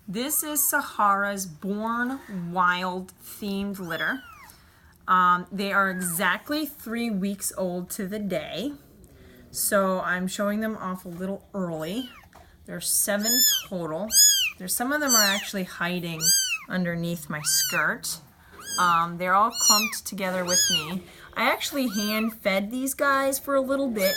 This is Sahara's Born Wild themed litter. They are exactly 3 weeks old to the day. So I'm showing them off a little early. There's 7 total. Some of them are actually hiding underneath my skirt. They're all clumped together with me. I actually hand fed these guys for a little bit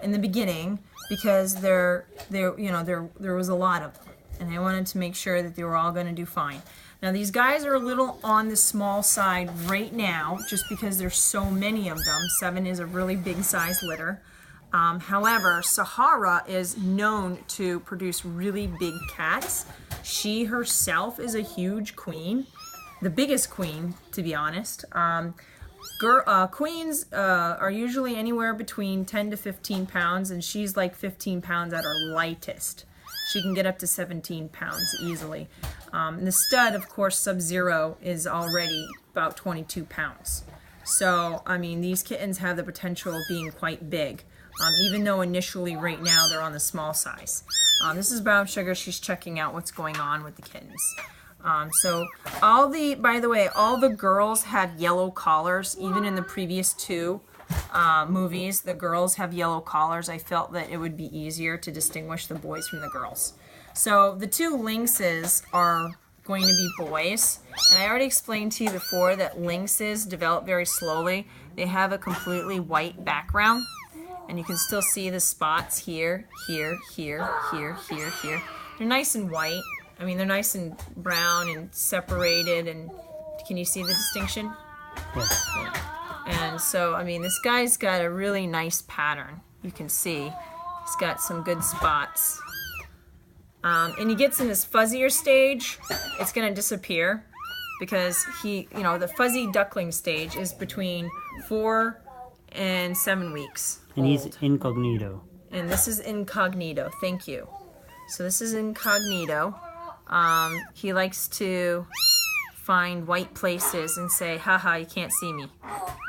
in the beginning because there was a lot of them, and I wanted to make sure that they were all going to do fine. Now these guys are a little on the small side right now just because there's so many of them. 7 is a really big size litter. However, Sahara is known to produce really big cats. She herself is a huge queen, the biggest queen, to be honest. Queens are usually anywhere between 10 to 15 pounds, and she's like 15 pounds at her lightest. She can get up to 17 pounds easily. And the stud, of course, Sub-Zero, is already about 22 pounds. So, I mean, these kittens have the potential of being quite big. Even though initially right now they're on the small size. This is Brown Sugar. She's checking out what's going on with the kittens. By the way, all the girls have yellow collars. Even in the previous 2 movies, the girls have yellow collars. I felt that it would be easier to distinguish the boys from the girls. So the 2 lynxes are going to be boys. And I already explained to you before that lynxes develop very slowly. They have a completely white background. And you can still see the spots here, here, here, here, here, here. They're nice and white. I mean, they're nice and brown and separated. And can you see the distinction? Yeah. And so, I mean, this guy's got a really nice pattern. You can see he's got some good spots. And he gets in this fuzzier stage, it's going to disappear because the fuzzy duckling stage is between 4 and 7 weeks. And he's incognito. And this is incognito. Thank you. So this is incognito. He likes to find white places and say, haha, you can't see me.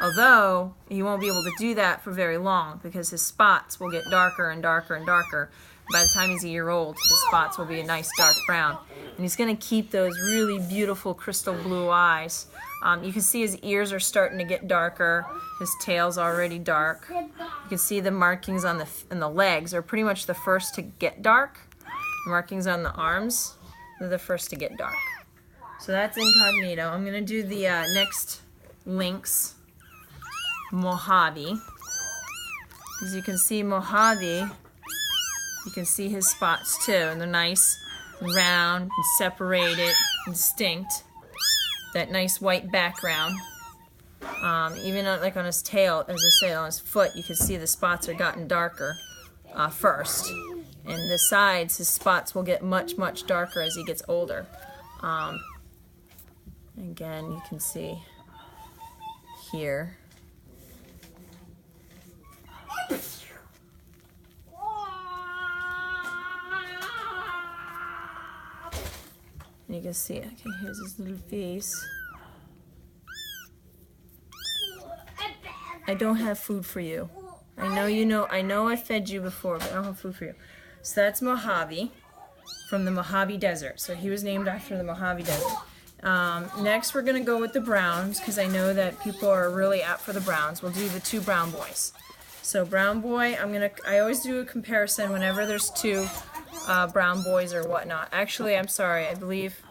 Although, he won't be able to do that for very long because his spots will get darker and darker and darker. By the time he's a year old, his spots will be a nice dark brown. And he's going to keep those really beautiful crystal blue eyes. You can see his ears are starting to get darker. His tail's already dark. You can see the markings on the legs are pretty much the first to get dark. The markings on the arms are the first to get dark. So that's incognito. I'm going to do the next lynx, Mojave. As you can see, Mojave, you can see his spots too, and they're nice and round and separated and distinct. That nice white background. Even like on his tail, as I say, on his foot, you can see the spots are gotten darker first. And the sides, his spots will get much, much darker as he gets older. Again, you can see here. And you can see, okay, here's his little face. I don't have food for you. I know I fed you before, but I don't have food for you. So that's Mojave from the Mojave Desert. So he was named after the Mojave Desert. Next we're going to go with the browns because I know that people are really apt for the browns. We'll do the 2 brown boys. So brown boy, I always do a comparison whenever there's 2 brown boys or whatnot. Actually, I'm sorry, I believe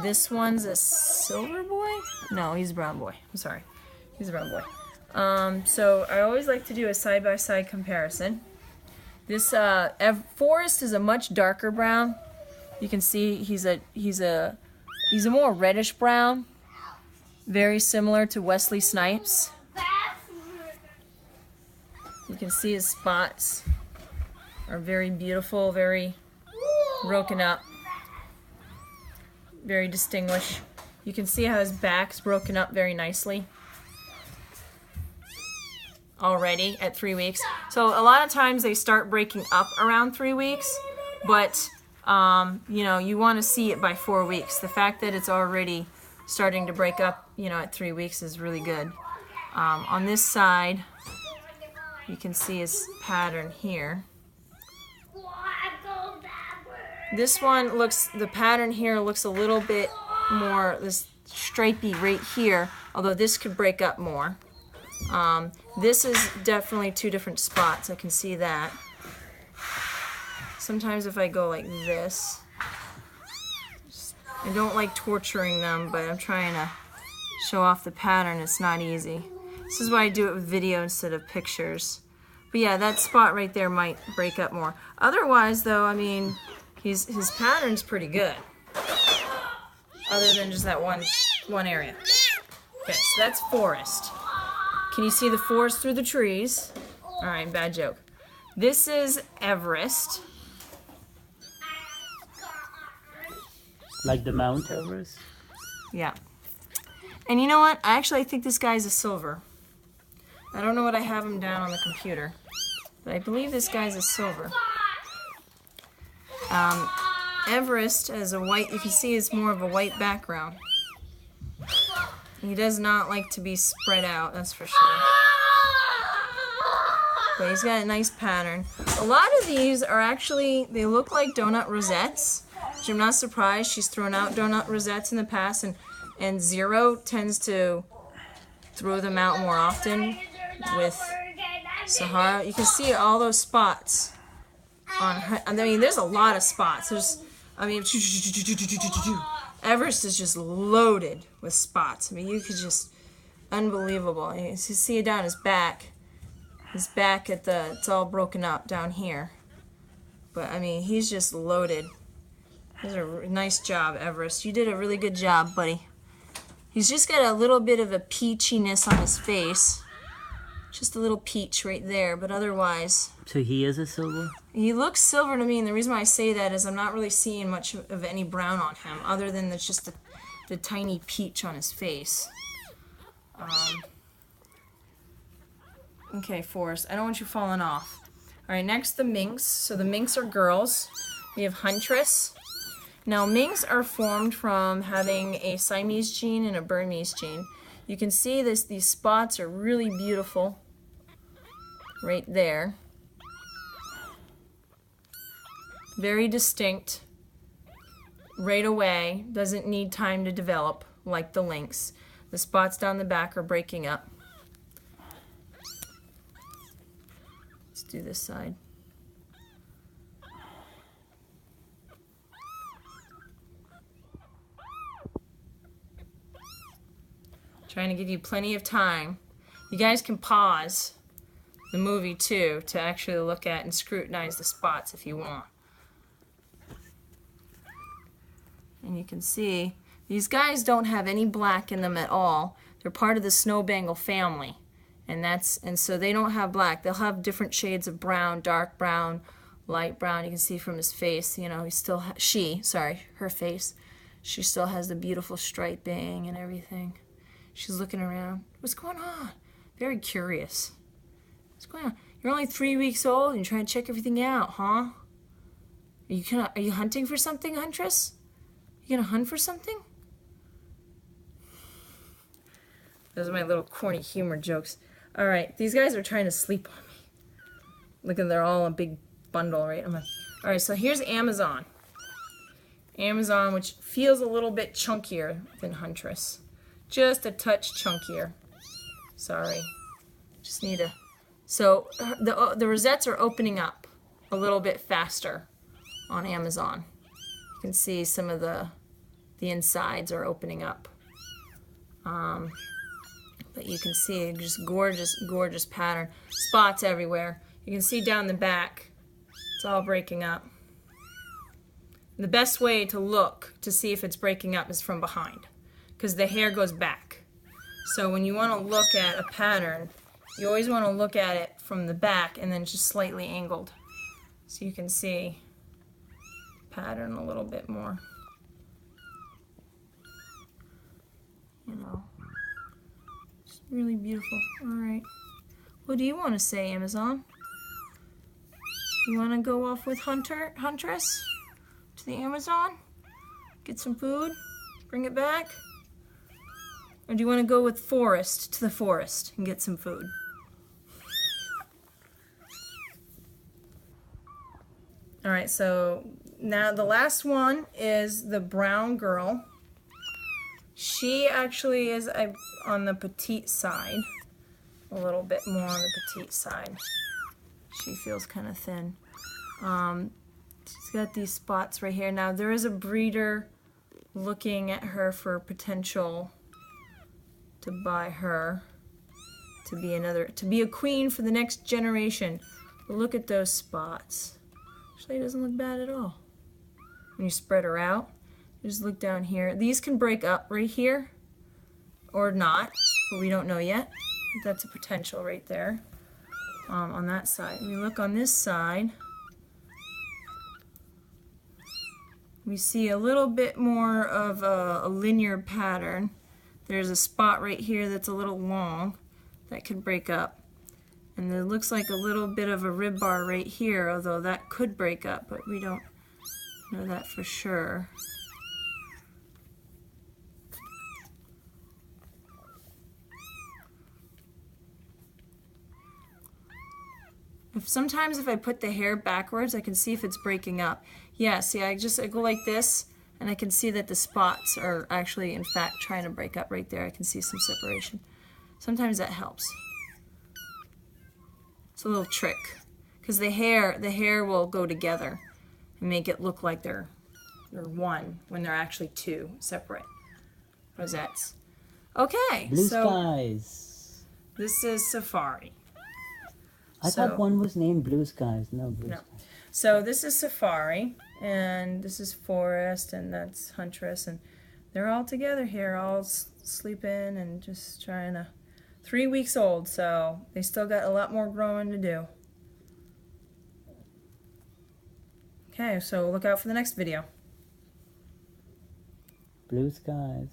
this one's a silver boy? No, he's a brown boy. I'm sorry. He's a brown boy. So I always like to do a side-by-side comparison. This Forest is a much darker brown. You can see he's a more reddish brown, very similar to Wesley Snipes. You can see his spots are very beautiful, very broken up, very distinguished. You can see how his back's broken up very nicely already at 3 weeks. So a lot of times they start breaking up around 3 weeks, but you want to see it by 4 weeks. The fact that it's already starting to break up, at 3 weeks is really good. On this side, you can see his pattern here. This one looks, the pattern here looks a little bit more, this stripey right here, although this could break up more. This is definitely two different spots, I can see that. Sometimes if I go like this, I don't like torturing them, but I'm trying to show off the pattern. It's not easy. This is why I do it with video instead of pictures. But yeah, that spot right there might break up more. Otherwise though, I mean, his pattern's pretty good. Other than just that one area. Okay, so that's forest. Can you see the forest through the trees? All right, bad joke. This is Everest. Like the Mount Everest? Yeah. And you know what? I think this guy's a silver. I don't know what I have him down on the computer, but I believe this guy's a silver. Everest as a white, you can see is more of a white background. He does not like to be spread out, that's for sure. But he's got a nice pattern. A lot of these are actually, they look like donut rosettes, which I'm not surprised. She's thrown out donut rosettes in the past, and Zero tends to throw them out more often with Sahara. You can see all those spots on her. I mean, there's a lot of spots. Everest is just loaded with spots. I mean, you could just, unbelievable. You see it down his back. His back it's all broken up down here. But I mean, he's just loaded. This is a nice job, Everest. You did a really good job, buddy. He's just got a little bit of a peachiness on his face. Just a little peach right there, but otherwise... So he is a silver? He looks silver to me, and the reason why I say that is I'm not really seeing much of any brown on him, other than there's just the tiny peach on his face. Okay, Forrest, I don't want you falling off. All right, next the minks. So the minks are girls. We have Huntress. Now, minks are formed from having a Siamese gene and a Burmese gene. You can see these spots are really beautiful right there. Very distinct right away. Doesn't need time to develop like the lynx. The spots down the back are breaking up. Let's do this side. Trying to give you plenty of time. You guys can pause the movie too to actually look at and scrutinize the spots if you want. And you can see these guys don't have any black in them at all. They're part of the snowbangle family, and so they don't have black. They'll have different shades of brown, dark brown, light brown. You can see from his face, you know, her face. She still has the beautiful striping and everything. She's looking around. What's going on? Very curious. What's going on? You're only 3 weeks old and you're trying to check everything out, huh? Are you hunting for something, Huntress? You gonna hunt for something? Those are my little corny humor jokes. All right, these guys are trying to sleep on me. Look at, they're all a big bundle, right? All right, so here's Amazon. Amazon, which feels a little bit chunkier than Huntress. Just a touch chunkier. Sorry. Just need to... So the rosettes are opening up a little bit faster on Amazon. You can see some of the insides are opening up. But you can see just gorgeous, gorgeous pattern. Spots everywhere. You can see down the back. It's all breaking up. The best way to look to see if it's breaking up is from behind, because the hair goes back. So when you want to look at a pattern, you always want to look at it from the back and then just slightly angled, so you can see pattern a little bit more. You know, it's really beautiful. All right, what do you want to say, Amazon? You want to go off with Huntress to the Amazon? Get some food? Bring it back? Or do you want to go with Forest to the forest and get some food? All right, so Now the last one is the brown girl. She actually is on the petite side, a little bit more on the petite side. She feels kind of thin. She's got these spots right here. Now there is a breeder looking at her for potential to buy her to be a queen for the next generation. But look at those spots. Actually, it doesn't look bad at all. When you spread her out, you just look down here. These can break up right here or not, but we don't know yet. That's a potential right there on that side. When you look on this side, we see a little bit more of a linear pattern. There's a spot right here that's a little long that could break up. And it looks like a little bit of a rib bar right here, although that could break up, but we don't know that for sure. Sometimes if I put the hair backwards, I can see if it's breaking up. Yeah, see, I go like this, and I can see that the spots are actually, in fact, trying to break up right there. I can see some separation. Sometimes that helps. It's a little trick, because the hair will go together and make it look like they're one when they're actually two separate rosettes. Okay, Blue so skies. this is Safari. I thought one was named Blue Skies. No, Blue Skies. So this is Safari, and this is Forest, and that's Huntress, and they're all together here, all sleeping and just trying to. 3 weeks old, so they still got a lot more growing to do. Okay, so look out for the next video. Blue Skies.